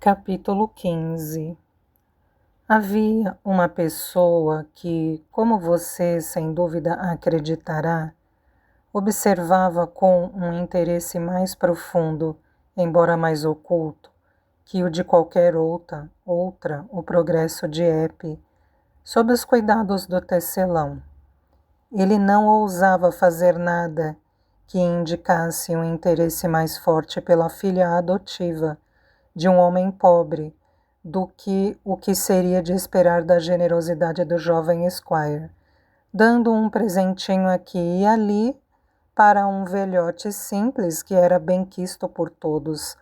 Capítulo 15. Havia uma pessoa que, como você sem dúvida acreditará, observava com um interesse mais profundo, embora mais oculto, que o de qualquer outra o progresso de Epi, sob os cuidados do tecelão. Ele não ousava fazer nada que indicasse um interesse mais forte pela filha adotiva de um homem pobre do que o que seria de esperar da generosidade do jovem Squire, dando um presentinho aqui e ali para um velhote simples que era benquisto por todos.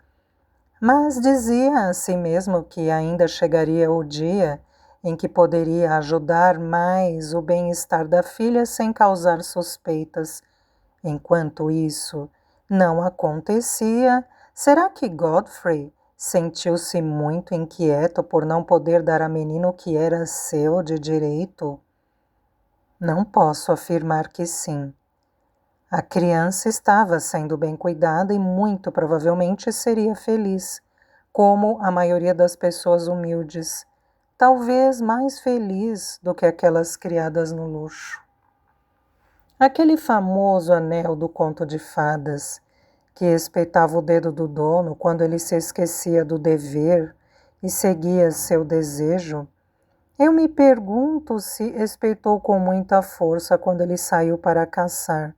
Mas dizia a si mesmo que ainda chegaria o dia em que poderia ajudar mais o bem-estar da filha sem causar suspeitas. Enquanto isso não acontecia, será que Godfrey sentiu-se muito inquieto por não poder dar a menina o que era seu de direito? Não posso afirmar que sim. A criança estava sendo bem cuidada e muito provavelmente seria feliz, como a maioria das pessoas humildes, talvez mais feliz do que aquelas criadas no luxo. Aquele famoso anel do conto de fadas, que espetava o dedo do dono quando ele se esquecia do dever e seguia seu desejo, eu me pergunto se espreitou com muita força quando ele saiu para caçar,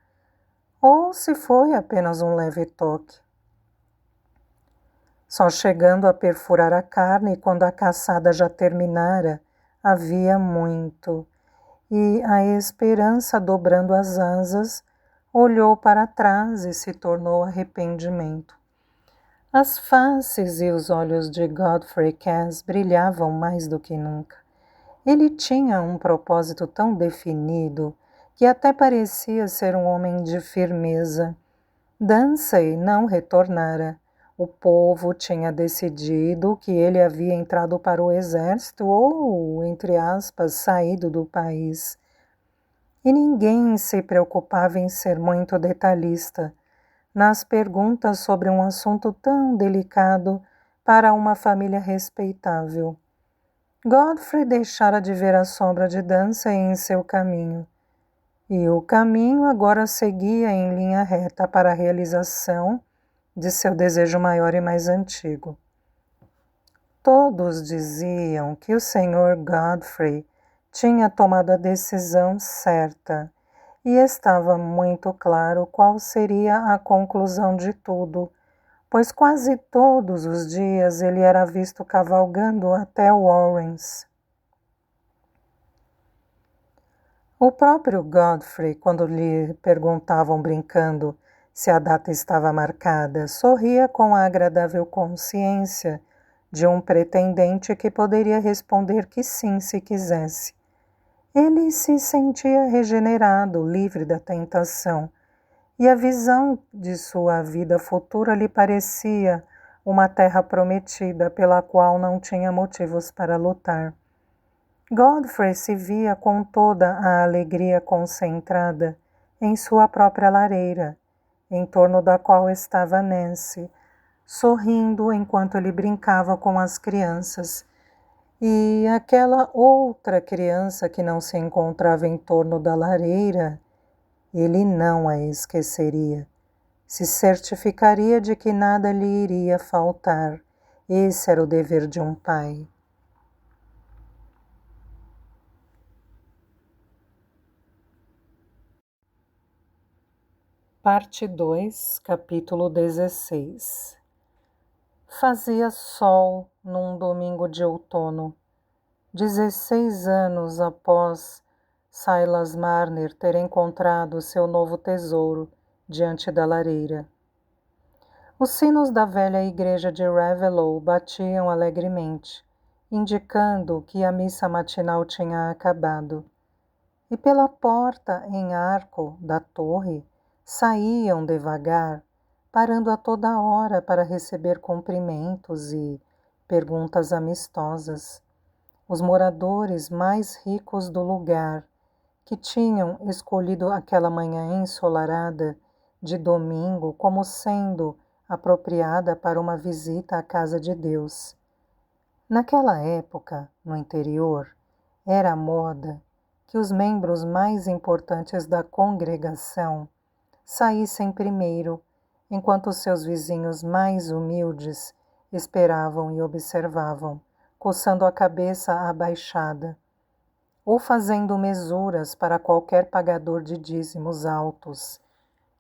ou se foi apenas um leve toque. Só chegando a perfurar a carne quando a caçada já terminara, havia muito, e a esperança, dobrando as asas, olhou para trás e se tornou arrependimento. As faces e os olhos de Godfrey Cass brilhavam mais do que nunca. Ele tinha um propósito tão definido que até parecia ser um homem de firmeza. Dunsey não retornara. O povo tinha decidido que ele havia entrado para o exército ou, entre aspas, saído do país. E ninguém se preocupava em ser muito detalhista nas perguntas sobre um assunto tão delicado para uma família respeitável. Godfrey deixara de ver a sombra de Dunsey em seu caminho, e o caminho agora seguia em linha reta para a realização de seu desejo maior e mais antigo. Todos diziam que o Sr. Godfrey tinha tomado a decisão certa, e estava muito claro qual seria a conclusão de tudo, pois quase todos os dias ele era visto cavalgando até Warrens. O próprio Godfrey, quando lhe perguntavam brincando se a data estava marcada, sorria com a agradável consciência de um pretendente que poderia responder que sim, se quisesse. Ele se sentia regenerado, livre da tentação, e a visão de sua vida futura lhe parecia uma terra prometida pela qual não tinha motivos para lutar. Godfrey se via com toda a alegria concentrada em sua própria lareira, em torno da qual estava Nancy, sorrindo enquanto ele brincava com as crianças, e aquela outra criança que não se encontrava em torno da lareira, ele não a esqueceria. Se certificaria de que nada lhe iria faltar. Esse era o dever de um pai. Parte 2, capítulo 16. Fazia sol num domingo de outono, 16 anos após Silas Marner ter encontrado seu novo tesouro diante da lareira. Os sinos da velha igreja de Raveloe batiam alegremente, indicando que a missa matinal tinha acabado. E pela porta em arco da torre saíam devagar, parando a toda hora para receber cumprimentos e perguntas amistosas, os moradores mais ricos do lugar, que tinham escolhido aquela manhã ensolarada de domingo como sendo apropriada para uma visita à casa de Deus. Naquela época, no interior, era a moda que os membros mais importantes da congregação saíssem primeiro, enquanto seus vizinhos mais humildes esperavam e observavam, coçando a cabeça abaixada, ou fazendo mesuras para qualquer pagador de dízimos altos,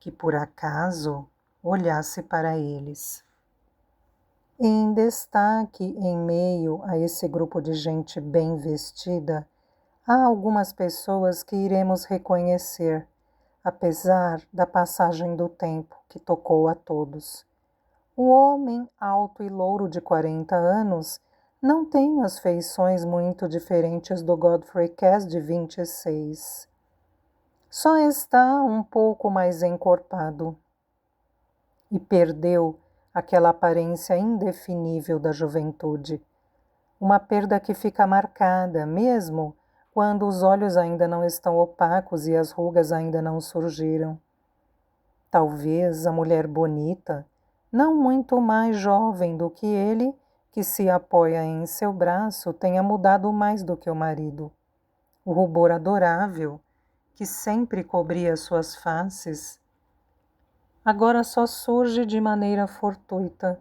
que por acaso olhasse para eles. Em destaque, em meio a esse grupo de gente bem vestida, há algumas pessoas que iremos reconhecer, apesar da passagem do tempo que tocou a todos. O homem alto e louro de 40 anos não tem as feições muito diferentes do Godfrey Cass de 26. Só está um pouco mais encorpado e perdeu aquela aparência indefinível da juventude. Uma perda que fica marcada, mesmo quando os olhos ainda não estão opacos e as rugas ainda não surgiram. Talvez a mulher bonita, não muito mais jovem do que ele, que se apoia em seu braço, tenha mudado mais do que o marido. O rubor adorável, que sempre cobria suas faces, agora só surge de maneira fortuita,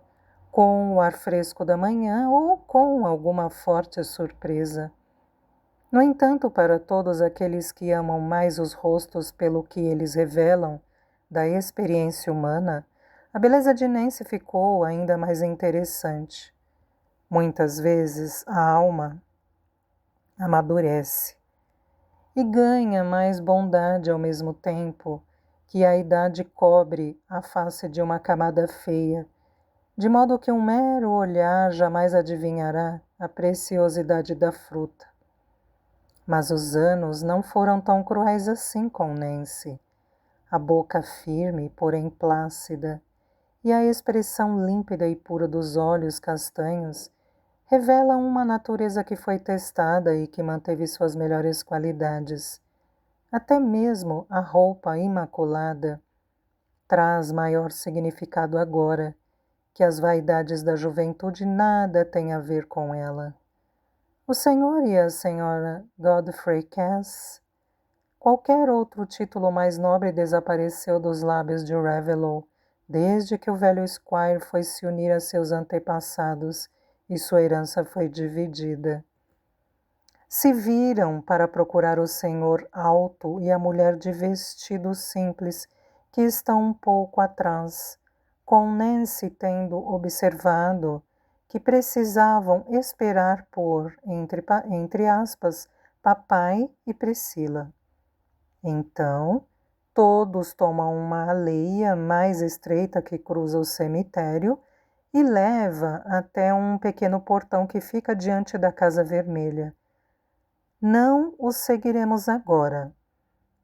com o ar fresco da manhã ou com alguma forte surpresa. No entanto, para todos aqueles que amam mais os rostos pelo que eles revelam da experiência humana, a beleza de Nancy ficou ainda mais interessante. Muitas vezes a alma amadurece e ganha mais bondade ao mesmo tempo que a idade cobre a face de uma camada feia, de modo que um mero olhar jamais adivinhará a preciosidade da fruta. Mas os anos não foram tão cruéis assim com Nancy. A boca firme, porém plácida, e a expressão límpida e pura dos olhos castanhos revelam uma natureza que foi testada e que manteve suas melhores qualidades. Até mesmo a roupa imaculada traz maior significado agora, que as vaidades da juventude nada têm a ver com ela. O senhor e a senhora Godfrey Cass. Qualquer outro título mais nobre desapareceu dos lábios de Raveloe, desde que o velho Squire foi se unir a seus antepassados e sua herança foi dividida. Se viram para procurar o senhor alto e a mulher de vestido simples, que estão um pouco atrás, com Nancy tendo observado que precisavam esperar por, entre aspas, papai e Priscila. Então, todos tomam uma aleia mais estreita que cruza o cemitério e leva até um pequeno portão que fica diante da Casa Vermelha. Não os seguiremos agora,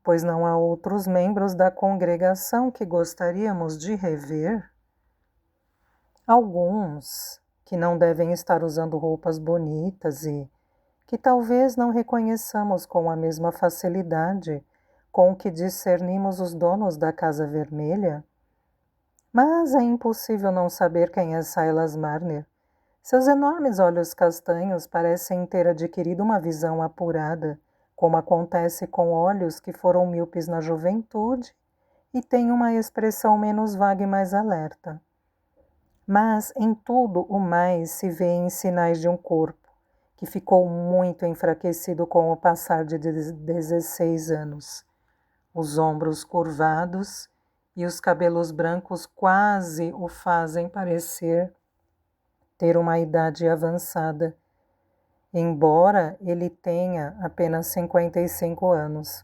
pois não há outros membros da congregação que gostaríamos de rever. Alguns que não devem estar usando roupas bonitas e que talvez não reconheçamos com a mesma facilidade com que discernimos os donos da Casa Vermelha. Mas é impossível não saber quem é Silas Marner. Seus enormes olhos castanhos parecem ter adquirido uma visão apurada, como acontece com olhos que foram míopes na juventude e têm uma expressão menos vaga e mais alerta. Mas em tudo o mais se vêem sinais de um corpo, que ficou muito enfraquecido com o passar de 16 anos. Os ombros curvados e os cabelos brancos quase o fazem parecer ter uma idade avançada, embora ele tenha apenas 55 anos.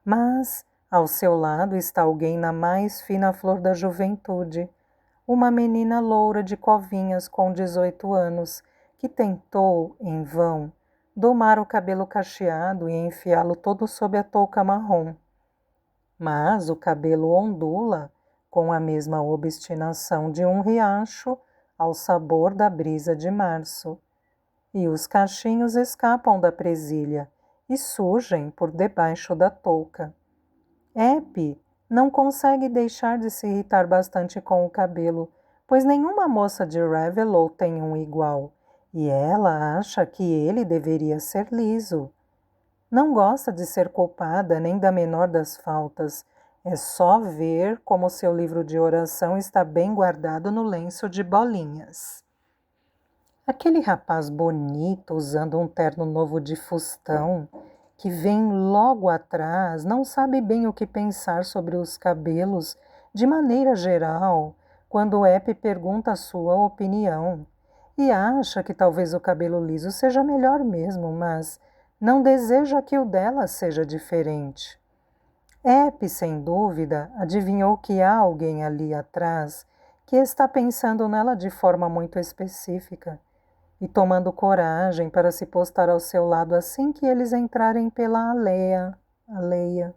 Mas ao seu lado está alguém na mais fina flor da juventude, uma menina loura de covinhas com 18 anos, que tentou, em vão, domar o cabelo cacheado e enfiá-lo todo sob a touca marrom. Mas o cabelo ondula com a mesma obstinação de um riacho ao sabor da brisa de março, e os cachinhos escapam da presilha e surgem por debaixo da touca. Eppie não consegue deixar de se irritar bastante com o cabelo, pois nenhuma moça de Raveloe tem um igual, e ela acha que ele deveria ser liso. Não gosta de ser culpada nem da menor das faltas. É só ver como seu livro de oração está bem guardado no lenço de bolinhas. Aquele rapaz bonito usando um terno novo de fustão, que vem logo atrás, não sabe bem o que pensar sobre os cabelos, de maneira geral, quando Epe pergunta a sua opinião. E acha que talvez o cabelo liso seja melhor mesmo, mas não deseja que o dela seja diferente. Epe, sem dúvida, adivinhou que há alguém ali atrás que está pensando nela de forma muito específica e tomando coragem para se postar ao seu lado assim que eles entrarem pela aleia.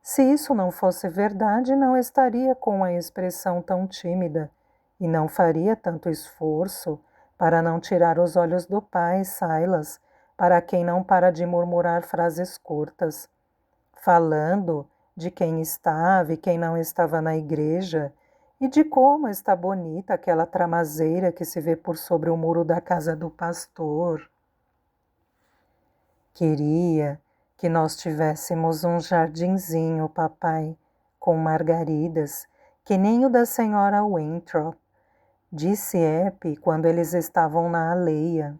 Se isso não fosse verdade, não estaria com a expressão tão tímida e não faria tanto esforço para não tirar os olhos do pai, Silas, para quem não para de murmurar frases curtas, falando de quem estava e quem não estava na igreja, e de como está bonita aquela tramazeira que se vê por sobre o muro da casa do pastor. Queria que nós tivéssemos um jardinzinho, papai, com margaridas, que nem o da senhora Winthrop, disse Epe quando eles estavam na aleia.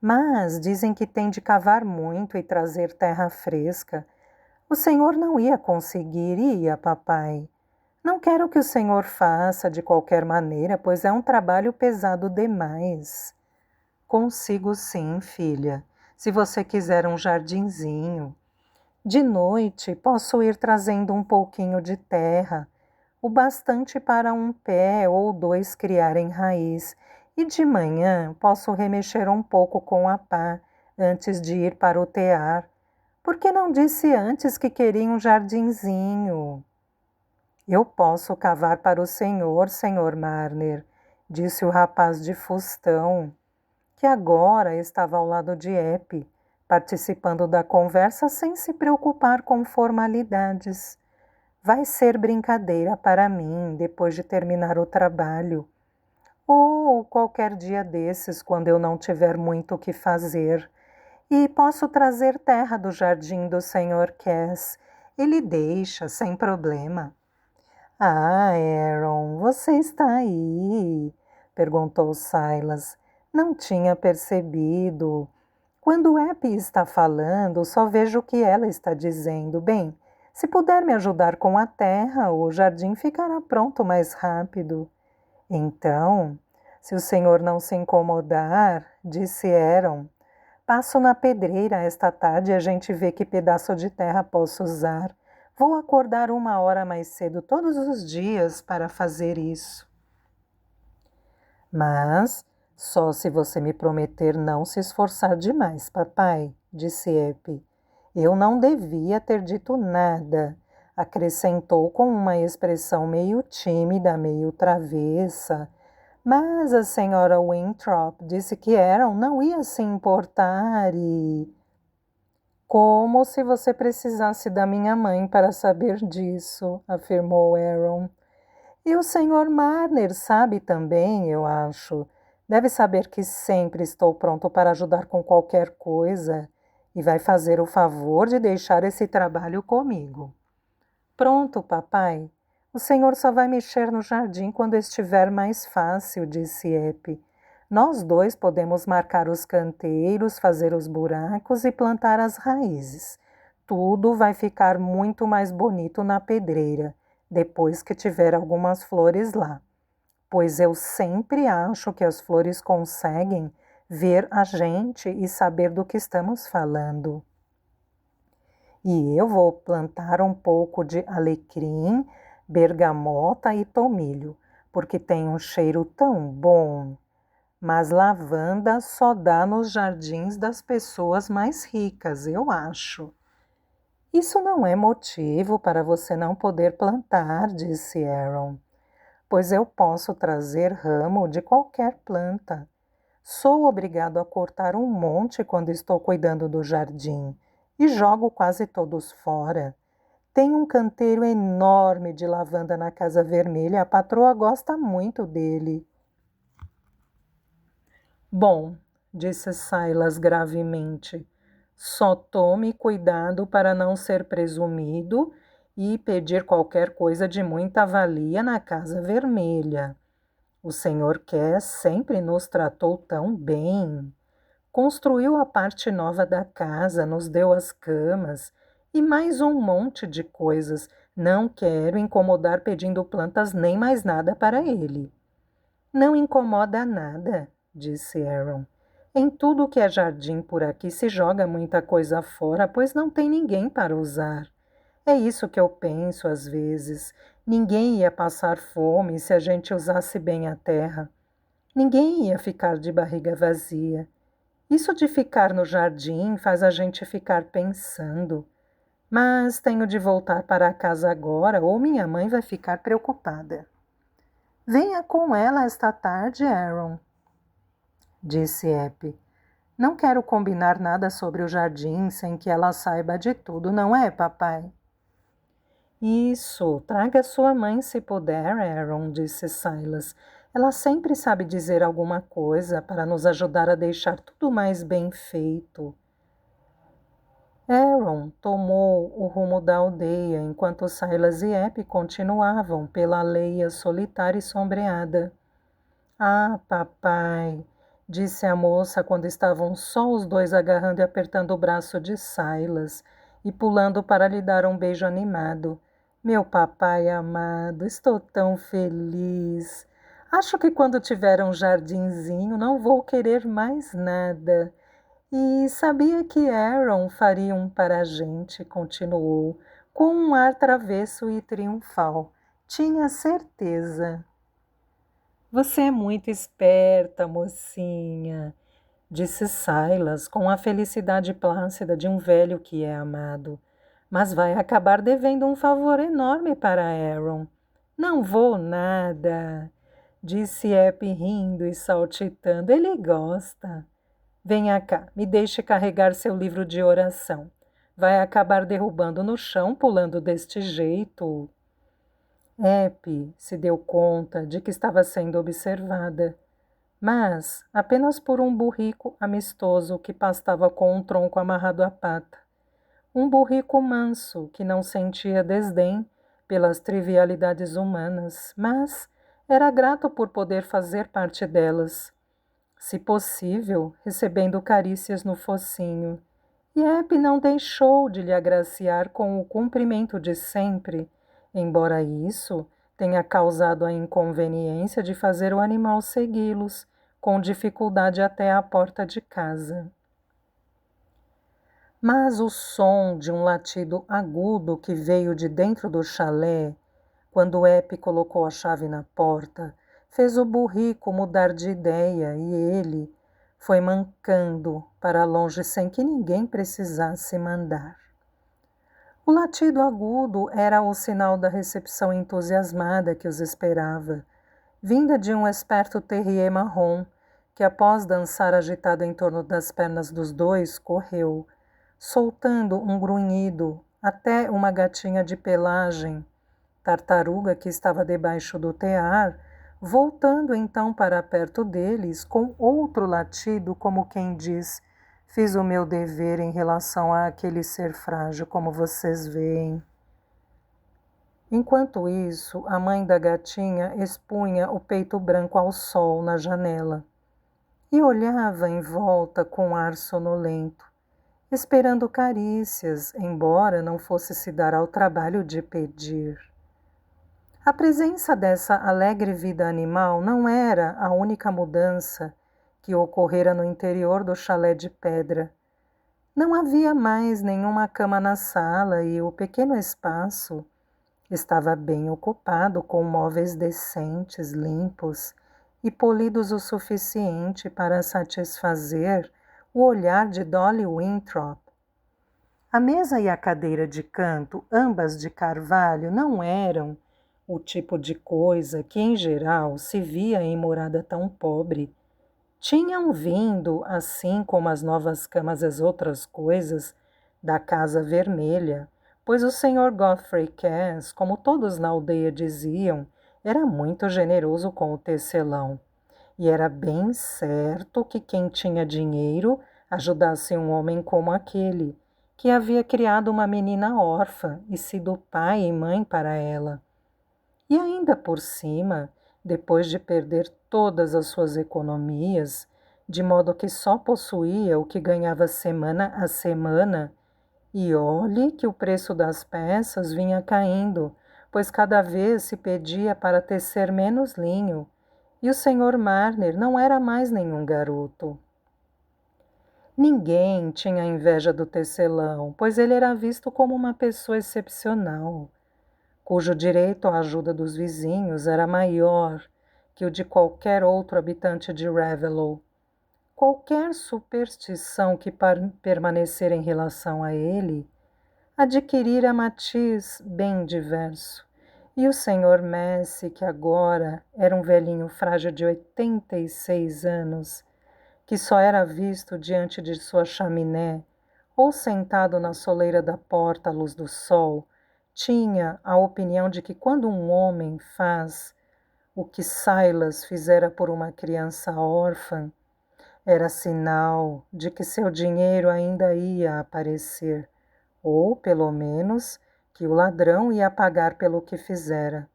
Mas dizem que tem de cavar muito e trazer terra fresca. O senhor não ia conseguir, ia, papai? Não quero que o senhor faça de qualquer maneira, pois é um trabalho pesado demais. Consigo sim, filha, se você quiser um jardinzinho. De noite posso ir trazendo um pouquinho de terra, o bastante para um pé ou dois criarem raiz, e de manhã posso remexer um pouco com a pá antes de ir para o tear. Por que não disse antes que queria um jardinzinho? Eu posso cavar para o senhor Marner, disse o rapaz de fustão, que agora estava ao lado de Epe, participando da conversa sem se preocupar com formalidades. Vai ser brincadeira para mim depois de terminar o trabalho. Ou qualquer dia desses, quando eu não tiver muito o que fazer. E posso trazer terra do jardim do Sr. Cass. Ele deixa, sem problema. Ah, Aaron, você está aí? Perguntou Silas. Não tinha percebido. Quando Epi está falando, só vejo o que ela está dizendo. Bem, se puder me ajudar com a terra, o jardim ficará pronto mais rápido. Então, se o senhor não se incomodar, disse Aaron, passo na pedreira esta tarde e a gente vê que pedaço de terra posso usar. Vou acordar 1 hora mais cedo todos os dias para fazer isso. Mas só se você me prometer não se esforçar demais, papai, disse Epi. Eu não devia ter dito nada, acrescentou com uma expressão meio tímida, meio travessa. Mas a senhora Winthrop disse que Aaron não ia se importar e... Como se você precisasse da minha mãe para saber disso, afirmou Aaron. E o senhor Marner sabe também, eu acho. Deve saber que sempre estou pronto para ajudar com qualquer coisa e vai fazer o favor de deixar esse trabalho comigo. Pronto, papai. O senhor só vai mexer no jardim quando estiver mais fácil, disse Epe. Nós dois podemos marcar os canteiros, fazer os buracos e plantar as raízes. Tudo vai ficar muito mais bonito na pedreira, depois que tiver algumas flores lá. Pois eu sempre acho que as flores conseguem ver a gente e saber do que estamos falando. E eu vou plantar um pouco de alecrim, bergamota e tomilho, porque tem um cheiro tão bom. Mas lavanda só dá nos jardins das pessoas mais ricas, eu acho. Isso não é motivo para você não poder plantar, disse Aaron, pois eu posso trazer ramo de qualquer planta. Sou obrigado a cortar um monte quando estou cuidando do jardim e jogo quase todos fora. Tem um canteiro enorme de lavanda na Casa Vermelha, a patroa gosta muito dele. Bom, disse Silas gravemente, só tome cuidado para não ser presumido e pedir qualquer coisa de muita valia na Casa Vermelha. O Sr. Cass sempre nos tratou tão bem. Construiu a parte nova da casa, nos deu as camas e mais um monte de coisas. Não quero incomodar pedindo plantas nem mais nada para ele. Não incomoda nada, disse Aaron. Em tudo que é jardim por aqui se joga muita coisa fora, pois não tem ninguém para usar. É isso que eu penso às vezes. Ninguém ia passar fome se a gente usasse bem a terra. Ninguém ia ficar de barriga vazia. Isso de ficar no jardim faz a gente ficar pensando. Mas tenho de voltar para casa agora ou minha mãe vai ficar preocupada. Venha com ela esta tarde, Aaron, disse Eppie. Não quero combinar nada sobre o jardim sem que ela saiba de tudo, não é, papai? Isso, traga sua mãe se puder, Aaron, disse Silas. Ela sempre sabe dizer alguma coisa para nos ajudar a deixar tudo mais bem feito. Aaron tomou o rumo da aldeia, enquanto Silas e Eppie continuavam pela aldeia solitária e sombreada. Ah, papai, disse a moça quando estavam só os dois agarrando e apertando o braço de Silas e pulando para lhe dar um beijo animado. Meu papai amado, estou tão feliz. Acho que quando tiver um jardinzinho não vou querer mais nada. E sabia que Aaron faria um para a gente, continuou, com um ar travesso e triunfal. Tinha certeza. Você é muito esperta, mocinha, disse Silas com a felicidade plácida de um velho que é amado. Mas vai acabar devendo um favor enorme para Aaron. Não vou nada, disse Eppie rindo e saltitando. Ele gosta. Venha cá, me deixe carregar seu livro de oração. Vai acabar derrubando no chão, pulando deste jeito. Eppie se deu conta de que estava sendo observada, mas apenas por um burrico amistoso que pastava com um tronco amarrado à pata. Um burrico manso que não sentia desdém pelas trivialidades humanas, mas era grato por poder fazer parte delas. Se possível, recebendo carícias no focinho. E Eppie não deixou de lhe agraciar com o cumprimento de sempre, embora isso tenha causado a inconveniência de fazer o animal segui-los, com dificuldade até a porta de casa. Mas o som de um latido agudo que veio de dentro do chalé, quando Eppie colocou a chave na porta, fez o burrico mudar de ideia e ele foi mancando para longe sem que ninguém precisasse mandar. O latido agudo era o sinal da recepção entusiasmada que os esperava, vinda de um esperto terrier marrom, que após dançar agitado em torno das pernas dos dois, correu, soltando um grunhido até uma gatinha de pelagem, tartaruga que estava debaixo do tear, voltando então para perto deles com outro latido, como quem diz: fiz o meu dever em relação àquele ser frágil, como vocês veem. Enquanto isso, a mãe da gatinha expunha o peito branco ao sol na janela e olhava em volta com ar sonolento, esperando carícias, embora não fosse se dar ao trabalho de pedir. A presença dessa alegre vida animal não era a única mudança que ocorrera no interior do chalé de pedra. Não havia mais nenhuma cama na sala e o pequeno espaço estava bem ocupado com móveis decentes, limpos e polidos o suficiente para satisfazer o olhar de Dolly Winthrop. A mesa e a cadeira de canto, ambas de carvalho, não eram o tipo de coisa que, em geral, se via em morada tão pobre. Tinham vindo, assim como as novas camas e as outras coisas, da Casa Vermelha, pois o Sr. Godfrey Cass, como todos na aldeia diziam, era muito generoso com o tecelão. e era bem certo que quem tinha dinheiro ajudasse um homem como aquele, que havia criado uma menina órfã e sido pai e mãe para ela. E ainda por cima, depois de perder todas as suas economias, de modo que só possuía o que ganhava semana a semana, e olhe que o preço das peças vinha caindo, pois cada vez se pedia para tecer menos linho, e o Sr. Marner não era mais nenhum garoto. Ninguém tinha inveja do tecelão, pois ele era visto como uma pessoa excepcional, cujo direito à ajuda dos vizinhos era maior que o de qualquer outro habitante de Raveloe. Qualquer superstição que permanecer em relação a ele adquirira matiz bem diverso. E o Sr. Messi, que agora era um velhinho frágil de 86 anos, que só era visto diante de sua chaminé ou sentado na soleira da porta à luz do sol, tinha a opinião de que quando um homem faz o que Silas fizera por uma criança órfã, era sinal de que seu dinheiro ainda ia aparecer, ou, pelo menos, que o ladrão ia pagar pelo que fizera.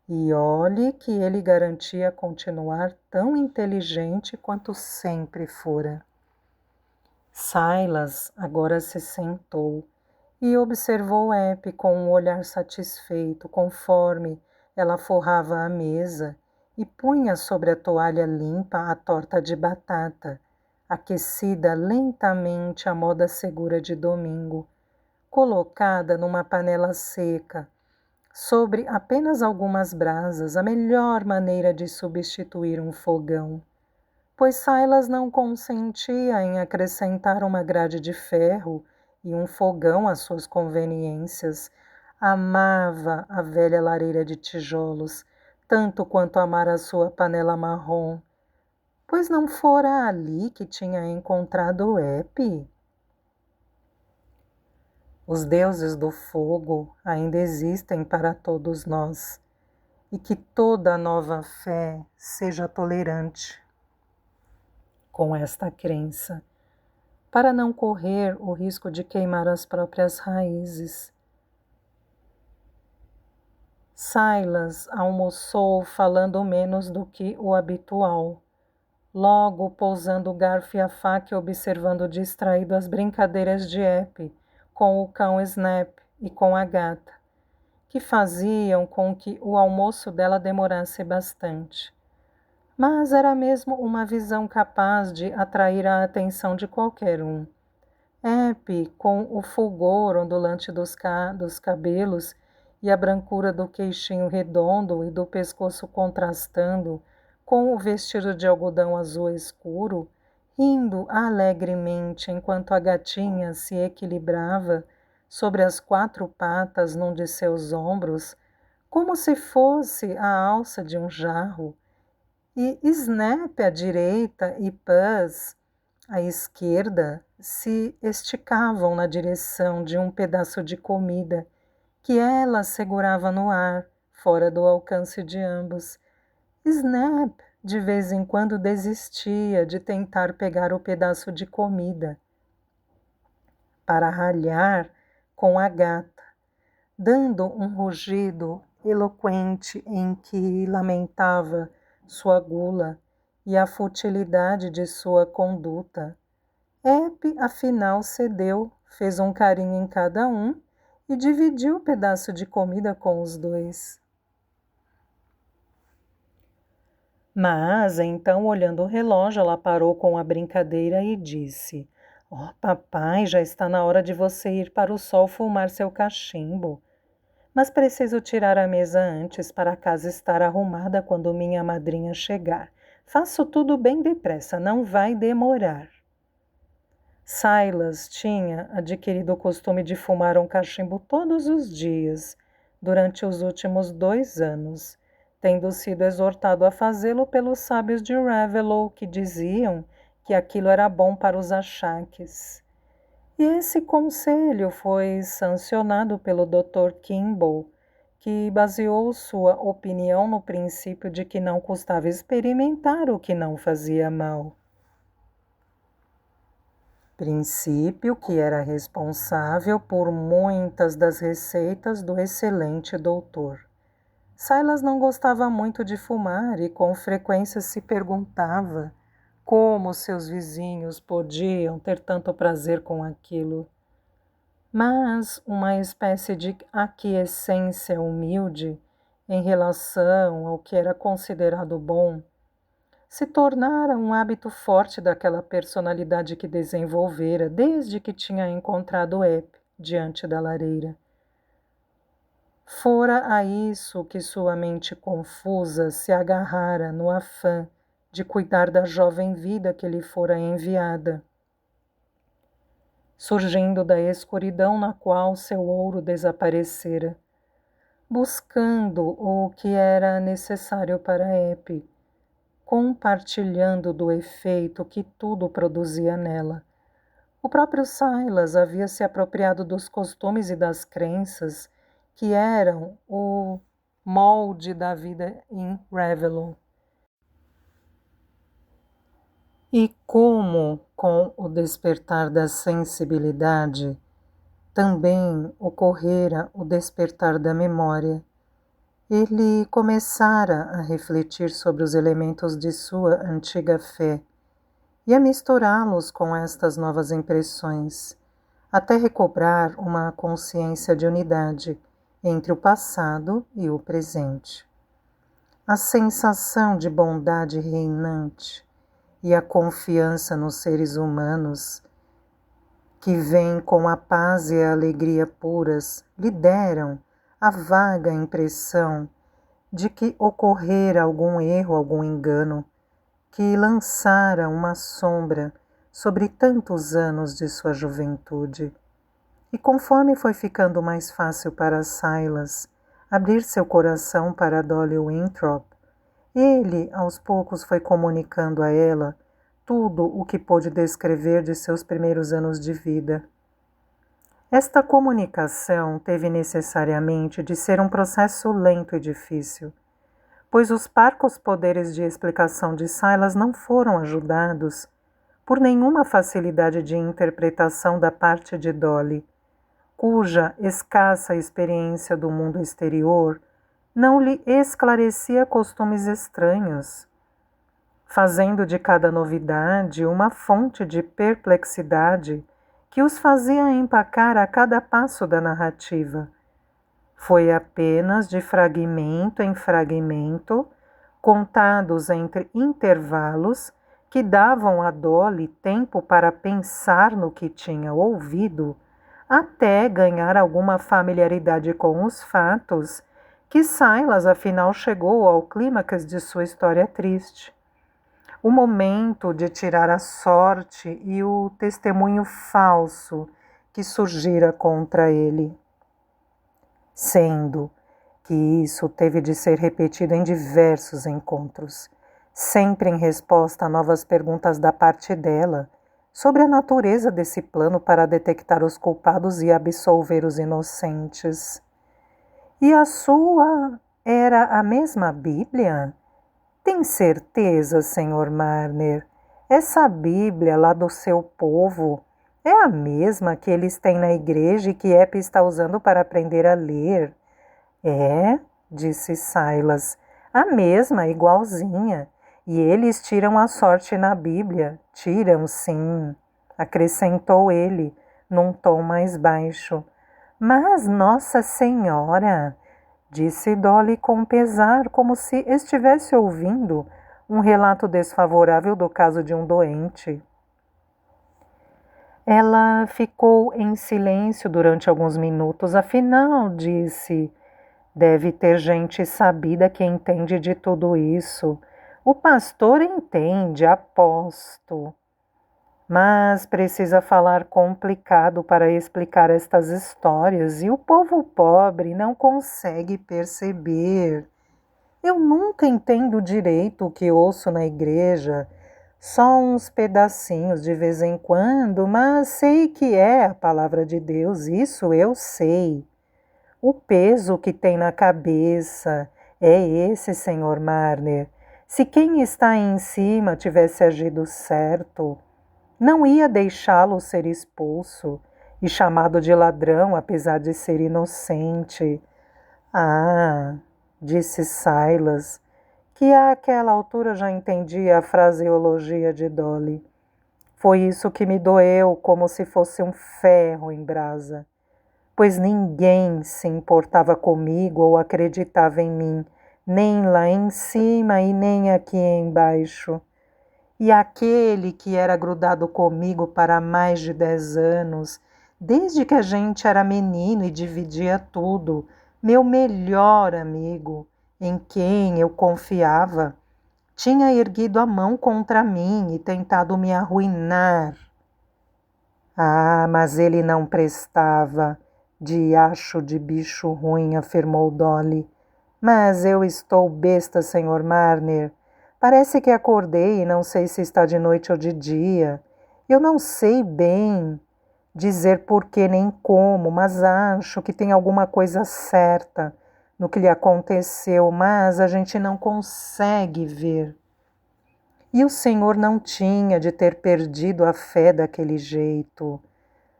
E olhe que ele garantia continuar tão inteligente quanto sempre fora. Silas agora se sentou e observou Eppie com um olhar satisfeito, conforme ela forrava a mesa e punha sobre a toalha limpa a torta de batata, aquecida lentamente à moda segura de domingo, colocada numa panela seca, sobre apenas algumas brasas, a melhor maneira de substituir um fogão, pois Silas não consentia em acrescentar uma grade de ferro e um fogão às suas conveniências. Amava a velha lareira de tijolos, tanto quanto amara a sua panela marrom, pois não fora ali que tinha encontrado Eppie. Os deuses do fogo ainda existem para todos nós, e que toda nova fé seja tolerante com esta crença, para não correr o risco de queimar as próprias raízes. Silas almoçou falando menos do que o habitual, logo pousando o garfo e a faca e observando distraído as brincadeiras de Eppie com o cão Snap e com a gata, que faziam com que o almoço dela demorasse bastante. Mas era mesmo uma visão capaz de atrair a atenção de qualquer um. Eppie, com o fulgor ondulante dos cabelos e a brancura do queixinho redondo e do pescoço contrastando com o vestido de algodão azul escuro, rindo alegremente enquanto a gatinha se equilibrava sobre as 4 patas num de seus ombros, como se fosse a alça de um jarro, e Snap à direita e Puzz à esquerda se esticavam na direção de um pedaço de comida que ela segurava no ar, fora do alcance de ambos. Snap de vez em quando desistia de tentar pegar o pedaço de comida para ralhar com a gata, dando um rugido eloquente em que lamentava sua gula e a futilidade de sua conduta. Eppie, afinal, cedeu, fez um carinho em cada um e dividiu o pedaço de comida com os dois. Mas, então, olhando o relógio, ela parou com a brincadeira e disse: "Oh, papai, já está na hora de você ir para o sol fumar seu cachimbo. Mas preciso tirar a mesa antes para a casa estar arrumada quando minha madrinha chegar. Faço tudo bem depressa, não vai demorar." Silas tinha adquirido o costume de fumar um cachimbo todos os dias durante os últimos 2 anos, tendo sido exortado a fazê-lo pelos sábios de Raveloe, que diziam que aquilo era bom para os achaques. E esse conselho foi sancionado pelo Dr. Kimball, que baseou sua opinião no princípio de que não custava experimentar o que não fazia mal. Princípio que era responsável por muitas das receitas do excelente doutor. Silas não gostava muito de fumar e com frequência se perguntava como seus vizinhos podiam ter tanto prazer com aquilo. Mas uma espécie de aquiescência humilde em relação ao que era considerado bom se tornara um hábito forte daquela personalidade que desenvolvera desde que tinha encontrado Epp diante da lareira. Fora a isso que sua mente confusa se agarrara no afã de cuidar da jovem vida que lhe fora enviada, surgindo da escuridão na qual seu ouro desaparecera, buscando o que era necessário para Epp, compartilhando do efeito que tudo produzia nela. O próprio Silas havia se apropriado dos costumes e das crenças que eram o molde da vida em Ravelon. E como, com o despertar da sensibilidade, também ocorrera o despertar da memória, ele começara a refletir sobre os elementos de sua antiga fé e a misturá-los com estas novas impressões, até recobrar uma consciência de unidade entre o passado e o presente. A sensação de bondade reinante e a confiança nos seres humanos, que vem com a paz e a alegria puras, lhe deram a vaga impressão de que ocorrera algum erro, algum engano, que lançara uma sombra sobre tantos anos de sua juventude. E conforme foi ficando mais fácil para Silas abrir seu coração para Dolly Winthrop, ele aos poucos foi comunicando a ela tudo o que pôde descrever de seus primeiros anos de vida. Esta comunicação teve necessariamente de ser um processo lento e difícil, pois os parcos poderes de explicação de Silas não foram ajudados por nenhuma facilidade de interpretação da parte de Dolly, cuja escassa experiência do mundo exterior não lhe esclarecia costumes estranhos, fazendo de cada novidade uma fonte de perplexidade que os fazia empacar a cada passo da narrativa. Foi apenas de fragmento em fragmento, contados entre intervalos que davam a Dolly tempo para pensar no que tinha ouvido, até ganhar alguma familiaridade com os fatos, que Silas afinal chegou ao clímax de sua história triste. O momento de tirar a sorte e o testemunho falso que surgira contra ele. Sendo que isso teve de ser repetido em diversos encontros, sempre em resposta a novas perguntas da parte dela, sobre a natureza desse plano para detectar os culpados e absolver os inocentes. E a sua era a mesma Bíblia? Tem certeza, Sr. Marner? Essa Bíblia lá do seu povo é a mesma que eles têm na igreja e que Epp está usando para aprender a ler? É, disse Silas, a mesma, igualzinha. E eles tiram a sorte na Bíblia. Tiram, sim, acrescentou ele, num tom mais baixo. Mas, Nossa Senhora, disse Dolly com pesar, como se estivesse ouvindo um relato desfavorável do caso de um doente. Ela ficou em silêncio durante alguns minutos, afinal, disse, deve ter gente sabida que entende de tudo isso. O pastor entende, aposto. Mas precisa falar complicado para explicar estas histórias e o povo pobre não consegue perceber. Eu nunca entendo direito o que ouço na igreja, só uns pedacinhos de vez em quando, mas sei que é a palavra de Deus, isso eu sei. O peso que tem na cabeça é esse, Sr. Marner. Se quem está aí em cima tivesse agido certo, não ia deixá-lo ser expulso e chamado de ladrão, apesar de ser inocente. Ah, disse Silas, que àquela altura já entendia a fraseologia de Dolly. Foi isso que me doeu, como se fosse um ferro em brasa, pois ninguém se importava comigo ou acreditava em mim, nem lá em cima e nem aqui embaixo. E aquele que era grudado comigo para mais de 10 anos, desde que a gente era menino e dividia tudo, meu melhor amigo, em quem eu confiava, tinha erguido a mão contra mim e tentado me arruinar. Ah, mas ele não prestava, diacho de bicho ruim, afirmou Dolly. Mas eu estou besta, Sr. Marner. Parece que acordei e não sei se está de noite ou de dia. Eu não sei bem dizer por que nem como, mas acho que tem alguma coisa certa no que lhe aconteceu, mas a gente não consegue ver. E o Senhor não tinha de ter perdido a fé daquele jeito.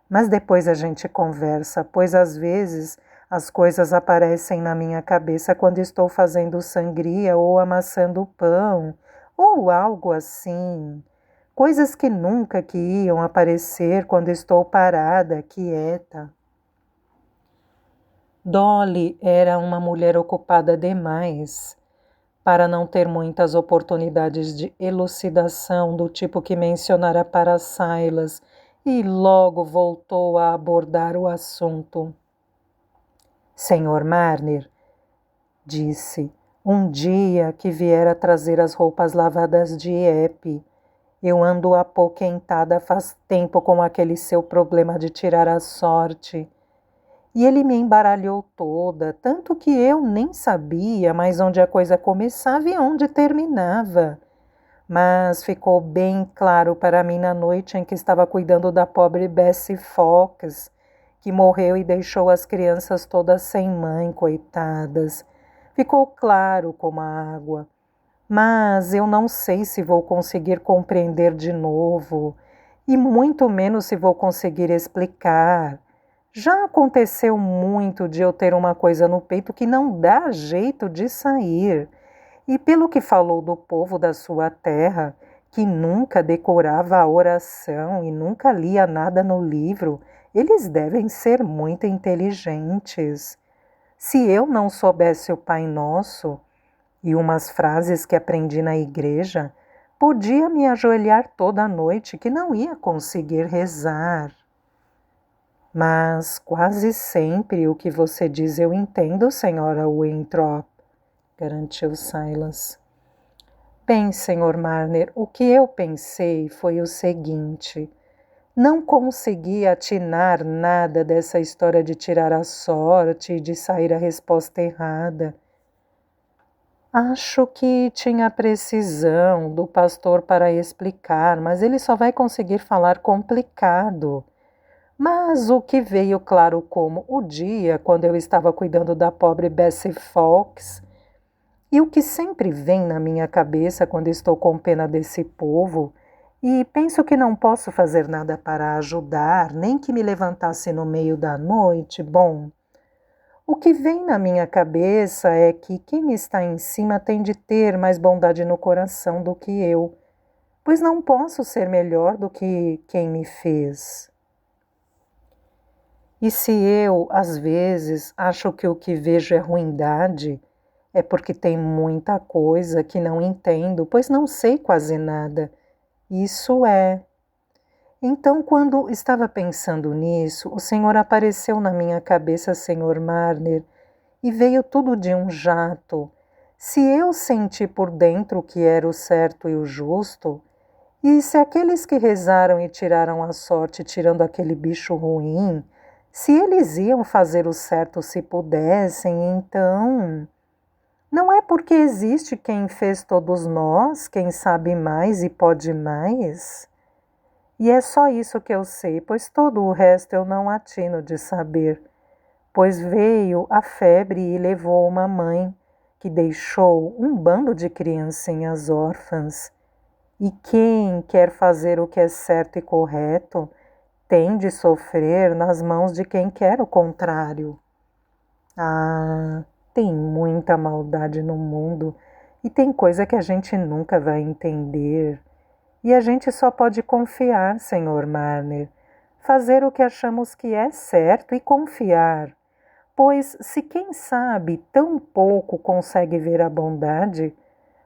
Mas depois a gente conversa, pois às vezes as coisas aparecem na minha cabeça quando estou fazendo sangria ou amassando pão, ou algo assim. Coisas que nunca que iam aparecer quando estou parada, quieta. Dolly era uma mulher ocupada demais para não ter muitas oportunidades de elucidação do tipo que mencionara para Silas, e logo voltou a abordar o assunto. Senhor Marner, disse, um dia que viera trazer as roupas lavadas de Epe, eu ando apoquentada faz tempo com aquele seu problema de tirar a sorte. E ele me embaralhou toda, tanto que eu nem sabia mais onde a coisa começava e onde terminava. Mas ficou bem claro para mim na noite em que estava cuidando da pobre Bessie Fox, que morreu e deixou as crianças todas sem mãe, coitadas. Ficou claro como a água. Mas eu não sei se vou conseguir compreender de novo, e muito menos se vou conseguir explicar. Já aconteceu muito de eu ter uma coisa no peito que não dá jeito de sair. E pelo que falou do povo da sua terra, que nunca decorava a oração e nunca lia nada no livro, eles devem ser muito inteligentes. Se eu não soubesse o Pai Nosso e umas frases que aprendi na igreja, podia me ajoelhar toda a noite que não ia conseguir rezar. Mas quase sempre o que você diz eu entendo, senhora Winthrop, garantiu Silas. Bem, Sr. Marner, o que eu pensei foi o seguinte: não consegui atinar nada dessa história de tirar a sorte e de sair a resposta errada. Acho que tinha precisão do pastor para explicar, mas ele só vai conseguir falar complicado. Mas o que veio claro como o dia quando eu estava cuidando da pobre Bessie Fox, e o que sempre vem na minha cabeça quando estou com pena desse povo, e penso que não posso fazer nada para ajudar, nem que me levantasse no meio da noite, bom, o que vem na minha cabeça é que quem está em cima tem de ter mais bondade no coração do que eu, pois não posso ser melhor do que quem me fez. E se eu, às vezes, acho que o que vejo é ruindade, é porque tem muita coisa que não entendo, pois não sei quase nada. Isso é. Então, quando estava pensando nisso, o Senhor apareceu na minha cabeça, Sr. Marner, e veio tudo de um jato. Se eu senti por dentro o que era o certo e o justo, e se aqueles que rezaram e tiraram a sorte, tirando aquele bicho ruim, se eles iam fazer o certo se pudessem, então... Não é porque existe quem fez todos nós, quem sabe mais e pode mais? E é só isso que eu sei, pois todo o resto eu não atino de saber. pois veio a febre e levou uma mãe, que deixou um bando de criancinhas órfãs. E quem quer fazer o que é certo e correto tem de sofrer nas mãos de quem quer o contrário. Ah, tem muita maldade no mundo e tem coisa que a gente nunca vai entender. E a gente só pode confiar, Senhor Marner, fazer o que achamos que é certo e confiar. Pois, se quem sabe tão pouco consegue ver a bondade,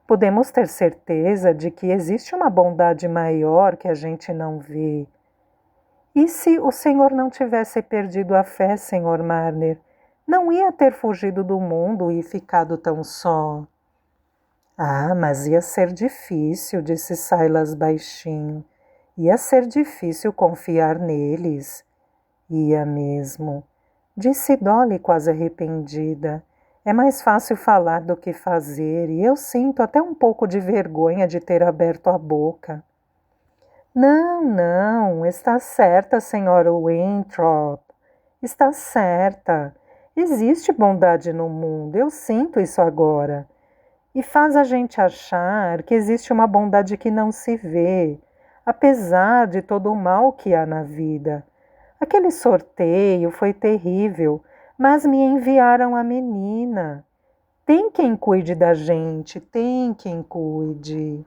podemos ter certeza de que existe uma bondade maior que a gente não vê. E se o Senhor não tivesse perdido a fé, Senhor Marner, não ia ter fugido do mundo e ficado tão só? Ah, mas ia ser difícil, disse Silas baixinho. Ia ser difícil confiar neles. Ia mesmo, disse Dolly quase arrependida. É mais fácil falar do que fazer, e eu sinto até um pouco de vergonha de ter aberto a boca. Não, não, está certa, senhora Winthrop. Está certa. Existe bondade no mundo, eu sinto isso agora. E faz a gente achar que existe uma bondade que não se vê, apesar de todo o mal que há na vida. Aquele sorteio foi terrível, mas me enviaram a menina. Tem quem cuide da gente, tem quem cuide.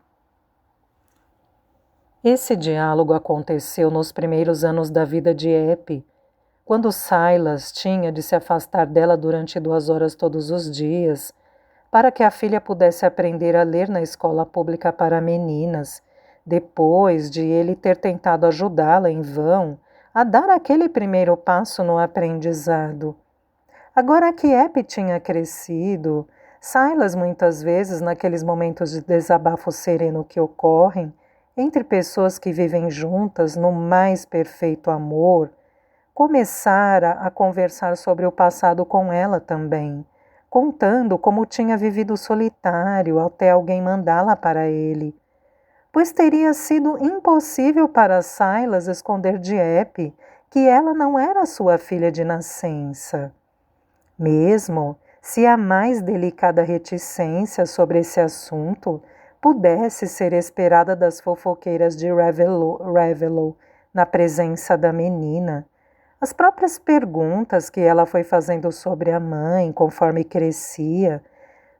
Esse diálogo aconteceu nos primeiros anos da vida de Eppie, quando Silas tinha de se afastar dela durante 2 horas todos os dias, para que a filha pudesse aprender a ler na escola pública para meninas, depois de ele ter tentado ajudá-la em vão a dar aquele primeiro passo no aprendizado. Agora que Eppie tinha crescido, Silas muitas vezes, naqueles momentos de desabafo sereno que ocorrem entre pessoas que vivem juntas no mais perfeito amor, começara a conversar sobre o passado com ela também, contando como tinha vivido solitário até alguém mandá-la para ele, pois teria sido impossível para Silas esconder de Eppie que ela não era sua filha de nascença. Mesmo se a mais delicada reticência sobre esse assunto pudesse ser esperada das fofoqueiras de Raveloe na presença da menina, as próprias perguntas que ela foi fazendo sobre a mãe conforme crescia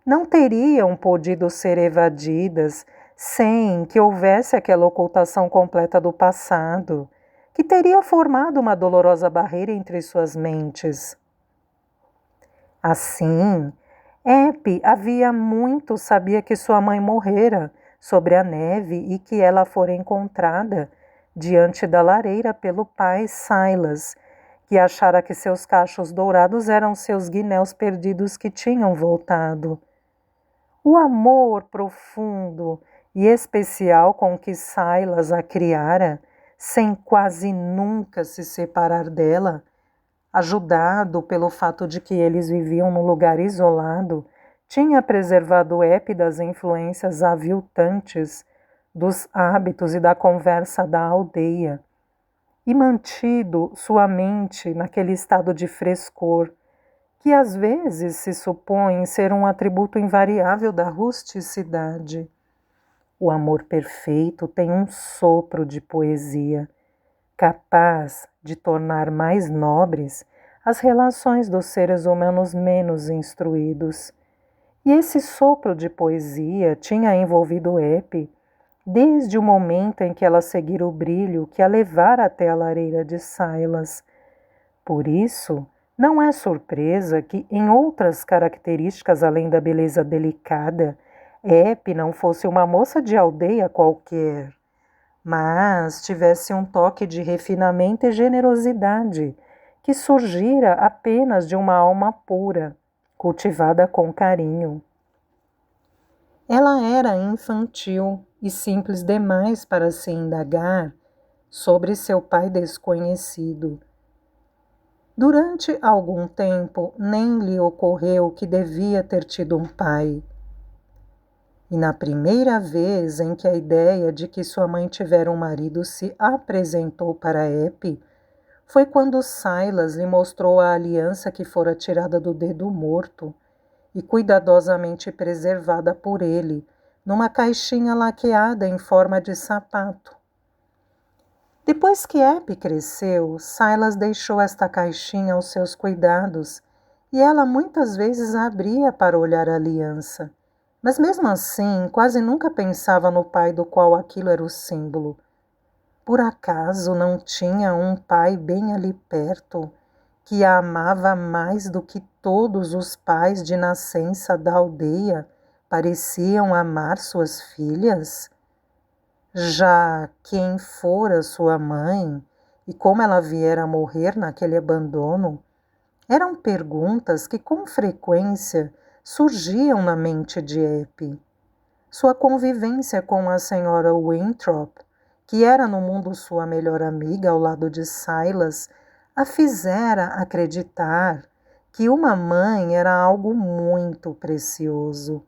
não teriam podido ser evadidas sem que houvesse aquela ocultação completa do passado, que teria formado uma dolorosa barreira entre suas mentes. Assim, Eppie havia muito sabia que sua mãe morrera sobre a neve e que ela fora encontrada diante da lareira pelo pai Silas, que achara que seus cachos dourados eram seus guinéus perdidos que tinham voltado. O amor profundo e especial com que Silas a criara, sem quase nunca se separar dela, ajudado pelo fato de que eles viviam num lugar isolado, tinha preservado Eppie das influências aviltantes dos hábitos e da conversa da aldeia, e mantido sua mente naquele estado de frescor, que às vezes se supõe ser um atributo invariável da rusticidade. O amor perfeito tem um sopro de poesia, capaz de tornar mais nobres as relações dos seres humanos menos instruídos. E esse sopro de poesia tinha envolvido Eppie desde o momento em que ela seguira o brilho que a levara até a lareira de Silas. Por isso, não é surpresa que, em outras características além da beleza delicada, Eppie não fosse uma moça de aldeia qualquer, mas tivesse um toque de refinamento e generosidade que surgira apenas de uma alma pura, cultivada com carinho. Ela era infantil e simples demais para se indagar sobre seu pai desconhecido. Durante algum tempo, nem lhe ocorreu que devia ter tido um pai. E na primeira vez em que a ideia de que sua mãe tivera um marido se apresentou para Eppie, foi quando Silas lhe mostrou a aliança que fora tirada do dedo morto e cuidadosamente preservada por ele, numa caixinha laqueada em forma de sapato. Depois que Eppie cresceu, Silas deixou esta caixinha aos seus cuidados e ela muitas vezes a abria para olhar a aliança. Mas mesmo assim, quase nunca pensava no pai do qual aquilo era o símbolo. Por acaso não tinha um pai bem ali perto, que a amava mais do que todos os pais de nascença da aldeia pareciam amar suas filhas? Já quem fora sua mãe e como ela viera a morrer naquele abandono, eram perguntas que com frequência surgiam na mente de Eppie. Sua convivência com a senhora Winthrop, que era no mundo sua melhor amiga ao lado de Silas, a fizera acreditar que uma mãe era algo muito precioso.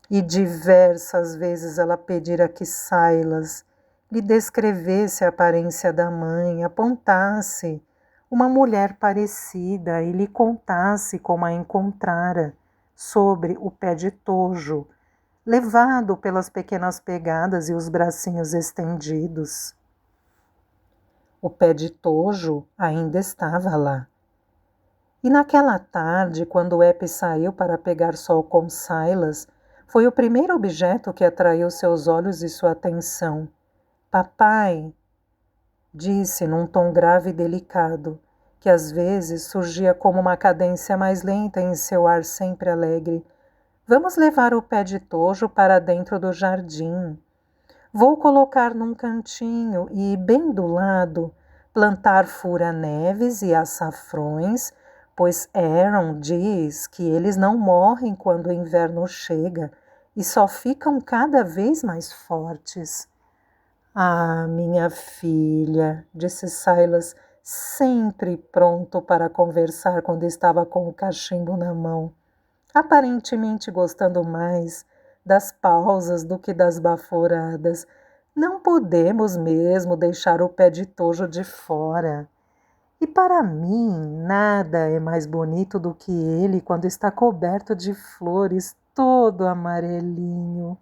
E diversas vezes ela pedira que Silas lhe descrevesse a aparência da mãe, apontasse uma mulher parecida e lhe contasse como a encontrara sobre o pé de tojo, levado pelas pequenas pegadas e os bracinhos estendidos. O pé de tojo ainda estava lá. E naquela tarde, quando Eppie saiu para pegar sol com Silas, foi o primeiro objeto que atraiu seus olhos e sua atenção. Papai, disse num tom grave e delicado, que às vezes surgia como uma cadência mais lenta em seu ar sempre alegre. Vamos levar o pé de tojo para dentro do jardim. Vou colocar num cantinho e, bem do lado, plantar fura-neves e açafrões, pois Aaron diz que eles não morrem quando o inverno chega e só ficam cada vez mais fortes. Ah, minha filha, disse Silas, sempre pronto para conversar quando estava com o cachimbo na mão, aparentemente gostando mais das pausas do que das baforadas. Não podemos mesmo deixar o pé de tojo de fora. E para mim, nada é mais bonito do que ele quando está coberto de flores, todo amarelinho.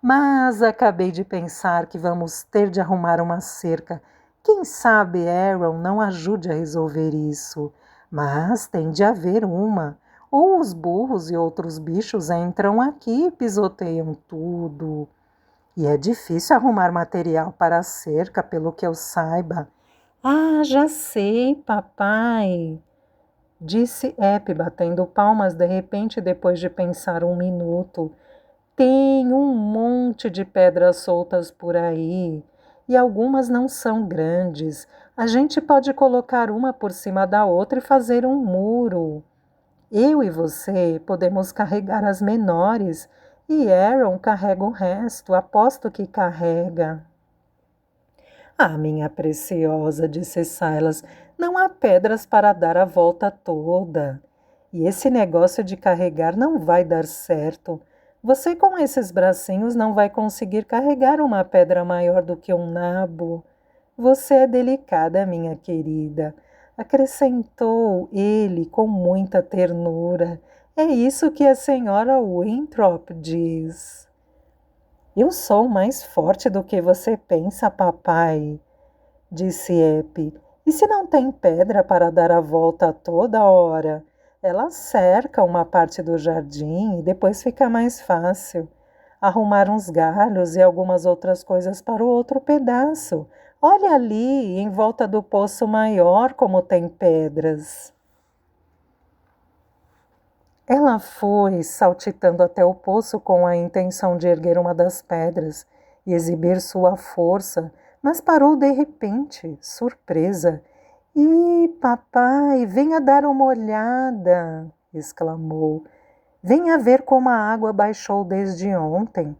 Mas acabei de pensar que vamos ter de arrumar uma cerca. Quem sabe Aaron não ajude a resolver isso. Mas tem de haver uma. Ou os burros e outros bichos entram aqui e pisoteiam tudo. E é difícil arrumar material para a cerca, pelo que eu saiba. Ah, já sei, papai, disse Eppie, batendo palmas de repente depois de pensar um minuto. Tem um monte de pedras soltas por aí e algumas não são grandes. A gente pode colocar uma por cima da outra e fazer um muro. Eu e você podemos carregar as menores e Aaron carrega o resto, aposto que carrega. Ah, minha preciosa, disse Silas, não há pedras para dar a volta toda. E esse negócio de carregar não vai dar certo. Você com esses bracinhos não vai conseguir carregar uma pedra maior do que um nabo. Você é delicada, minha querida, acrescentou ele com muita ternura. É isso que a senhora Winthrop diz. Eu sou mais forte do que você pensa, papai, disse Eppie. E se não tem pedra para dar a volta toda hora? Ela cerca uma parte do jardim e depois fica mais fácil. Arrumar uns galhos e algumas outras coisas para o outro pedaço. Olha ali, em volta do poço maior, como tem pedras. Ela foi saltitando até o poço com a intenção de erguer uma das pedras e exibir sua força, mas parou de repente, surpresa. "Ih, papai, venha dar uma olhada!" exclamou. "Venha ver como a água baixou desde ontem.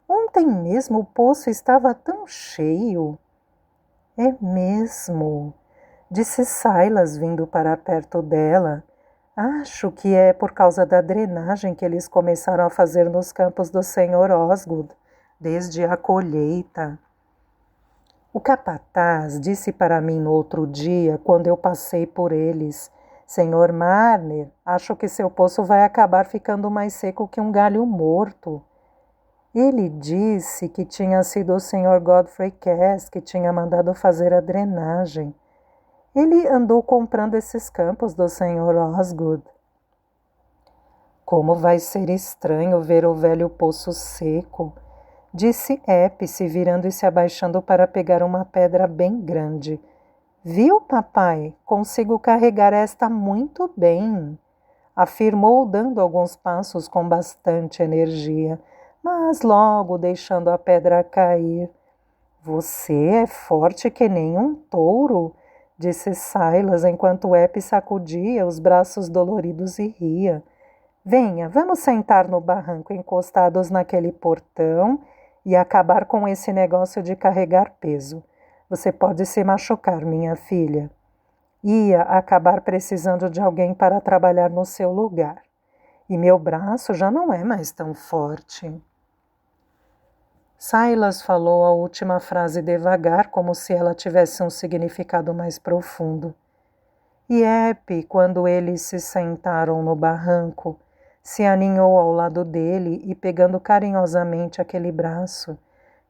Ontem mesmo o poço estava tão cheio." "É mesmo", disse Silas, vindo para perto dela. "Acho que é por causa da drenagem que eles começaram a fazer nos campos do Sr. Osgood, desde a colheita." O capataz disse para mim no outro dia, quando eu passei por eles: Senhor Marner, acho que seu poço vai acabar ficando mais seco que um galho morto. Ele disse que tinha sido o Sr. Godfrey Cass que tinha mandado fazer a drenagem. Ele andou comprando esses campos do Sr. Osgood. Como vai ser estranho ver o velho poço seco, disse Eppie, se virando e se abaixando para pegar uma pedra bem grande. Viu, papai? Consigo carregar esta muito bem, afirmou, dando alguns passos com bastante energia, mas logo deixando a pedra cair. Você é forte que nem um touro, disse Silas, enquanto Eppie sacudia os braços doloridos e ria. Venha, vamos sentar no barranco encostados naquele portão e acabar com esse negócio de carregar peso. Você pode se machucar, minha filha. Ia acabar precisando de alguém para trabalhar no seu lugar. E meu braço já não é mais tão forte. Silas falou a última frase devagar, como se ela tivesse um significado mais profundo. E Eppie, quando eles se sentaram no barranco, se aninhou ao lado dele e, pegando carinhosamente aquele braço,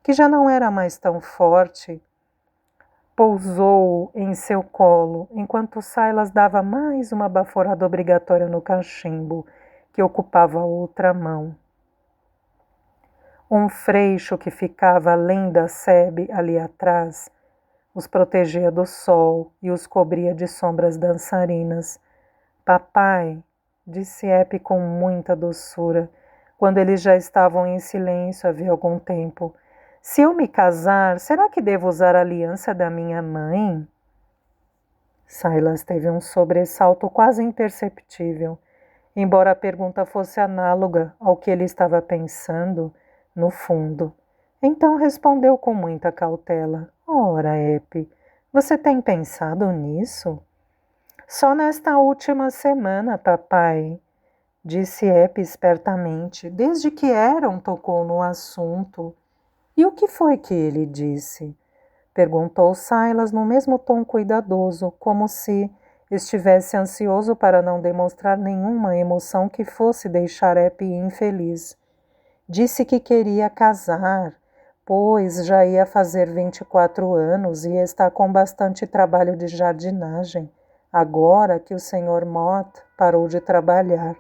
que já não era mais tão forte, pousou-o em seu colo, enquanto Silas dava mais uma baforada obrigatória no cachimbo, que ocupava a outra mão. Um freixo que ficava além da sebe ali atrás os protegia do sol e os cobria de sombras dançarinas. Papai, disse Eppie com muita doçura, quando eles já estavam em silêncio havia algum tempo. Se eu me casar, será que devo usar a aliança da minha mãe? Silas teve um sobressalto quase imperceptível. Embora a pergunta fosse análoga ao que ele estava pensando, no fundo. Então respondeu com muita cautela. Ora, Eppie, você tem pensado nisso? Só nesta última semana, papai, disse Eppie espertamente, desde que Aaron tocou no assunto. E o que foi que ele disse? Perguntou Silas no mesmo tom cuidadoso, como se estivesse ansioso para não demonstrar nenhuma emoção que fosse deixar Eppie infeliz. Disse que queria casar, pois já ia fazer 24 anos e está com bastante trabalho de jardinagem, agora que o Sr. Mott parou de trabalhar.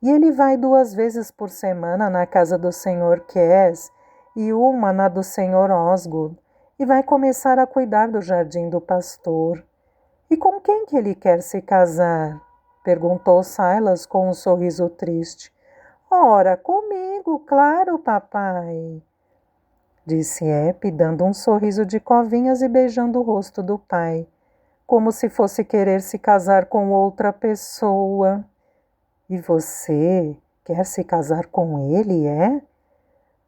E ele vai 2 vezes por semana na casa do Sr. Cass e uma na do Sr. Osgood, e vai começar a cuidar do jardim do pastor. E com quem que ele quer se casar? Perguntou Silas com um sorriso triste. Ora, comigo, claro, papai, disse Eppie, dando um sorriso de covinhas e beijando o rosto do pai, como se fosse querer se casar com outra pessoa. E você quer se casar com ele, é?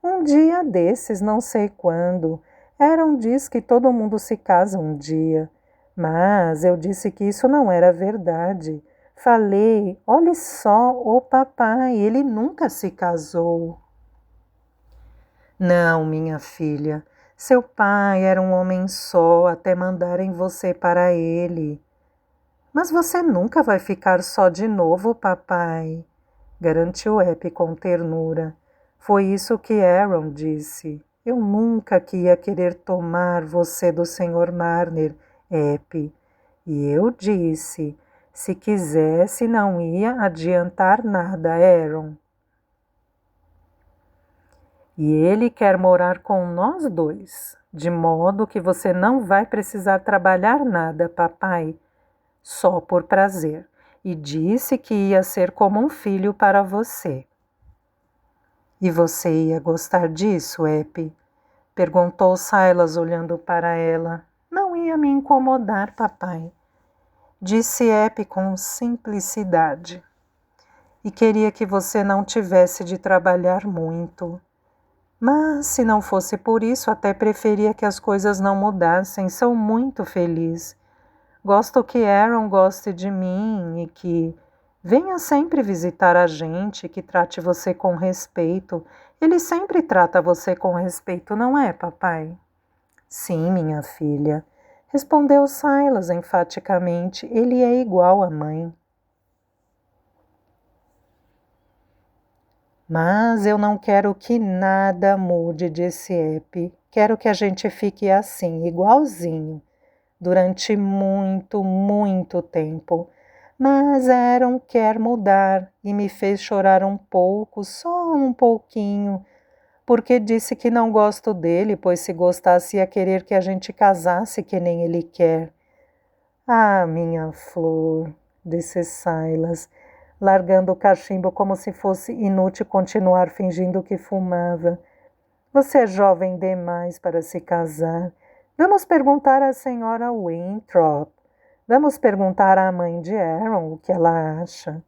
Um dia desses, não sei quando. Aaron diz que todo mundo se casa um dia, mas eu disse que isso não era verdade. Falei, olhe só, o papai, ele nunca se casou. Não, minha filha, seu pai era um homem só até mandarem você para ele. Mas você nunca vai ficar só de novo, papai, garantiu Eppie com ternura. Foi isso que Aaron disse. Eu nunca que ia querer tomar você do Sr. Marner, Eppie. E eu disse, se quisesse não ia adiantar nada, Aaron. E ele quer morar com nós 2, de modo que você não vai precisar trabalhar nada, papai, só por prazer. E disse que ia ser como um filho para você. E você ia gostar disso, Eppie? Perguntou Silas olhando para ela. Não ia me incomodar, papai, disse Eppie com simplicidade. E queria que você não tivesse de trabalhar muito. Mas, se não fosse por isso, até preferia que as coisas não mudassem. Sou muito feliz. Gosto que Aaron goste de mim e que venha sempre visitar a gente, que trate você com respeito. Ele sempre trata você com respeito, não é, papai? Sim, minha filha, respondeu Silas enfaticamente, ele é igual à mãe. Mas eu não quero que nada mude, disse Epi. Quero que a gente fique assim, igualzinho, durante muito, muito tempo. Mas Aaron quer mudar e me fez chorar um pouco, só um pouquinho, porque disse que não gosto dele, pois se gostasse ia querer que a gente casasse que nem ele quer. Ah, minha flor, disse Silas, largando o cachimbo como se fosse inútil continuar fingindo que fumava. Você é jovem demais para se casar. Vamos perguntar à senhora Winthrop. Vamos perguntar à mãe de Aaron o que ela acha.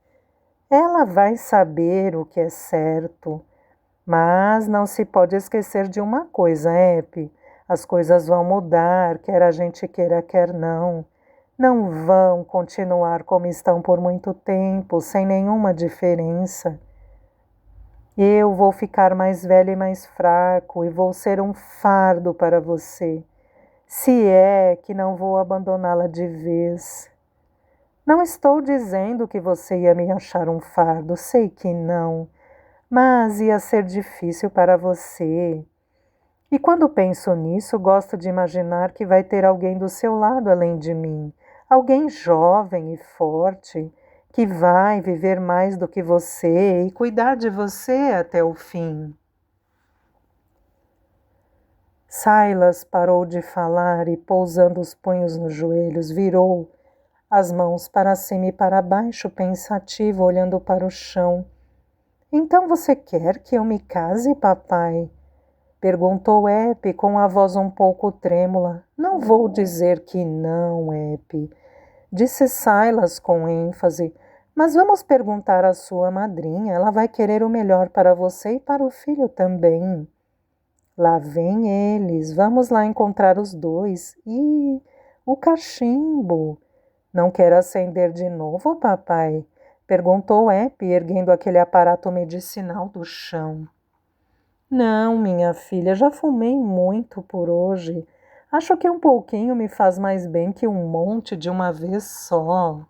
Ela vai saber o que é certo. Mas não se pode esquecer de uma coisa, Epi. As coisas vão mudar, quer a gente queira, quer não. Não vão continuar como estão por muito tempo, sem nenhuma diferença. Eu vou ficar mais velho e mais fraco e vou ser um fardo para você, se é que não vou abandoná-la de vez. Não estou dizendo que você ia me achar um fardo, sei que não, mas ia ser difícil para você. E quando penso nisso, gosto de imaginar que vai ter alguém do seu lado além de mim, alguém jovem e forte, que vai viver mais do que você e cuidar de você até o fim. Silas parou de falar e, pousando os punhos nos joelhos, virou as mãos para cima e para baixo, pensativo, olhando para o chão. Então você quer que eu me case, papai? Perguntou Epi com a voz um pouco trêmula. Não vou dizer que não, Epi, disse Silas com ênfase. Mas vamos perguntar à sua madrinha. Ela vai querer o melhor para você e para o filho também. Lá vem eles. Vamos lá encontrar os dois. E o cachimbo. Não quer acender de novo, papai? Perguntou Epi, erguendo aquele aparato medicinal do chão. Não, minha filha, já fumei muito por hoje. Acho que um pouquinho me faz mais bem que um monte de uma vez só.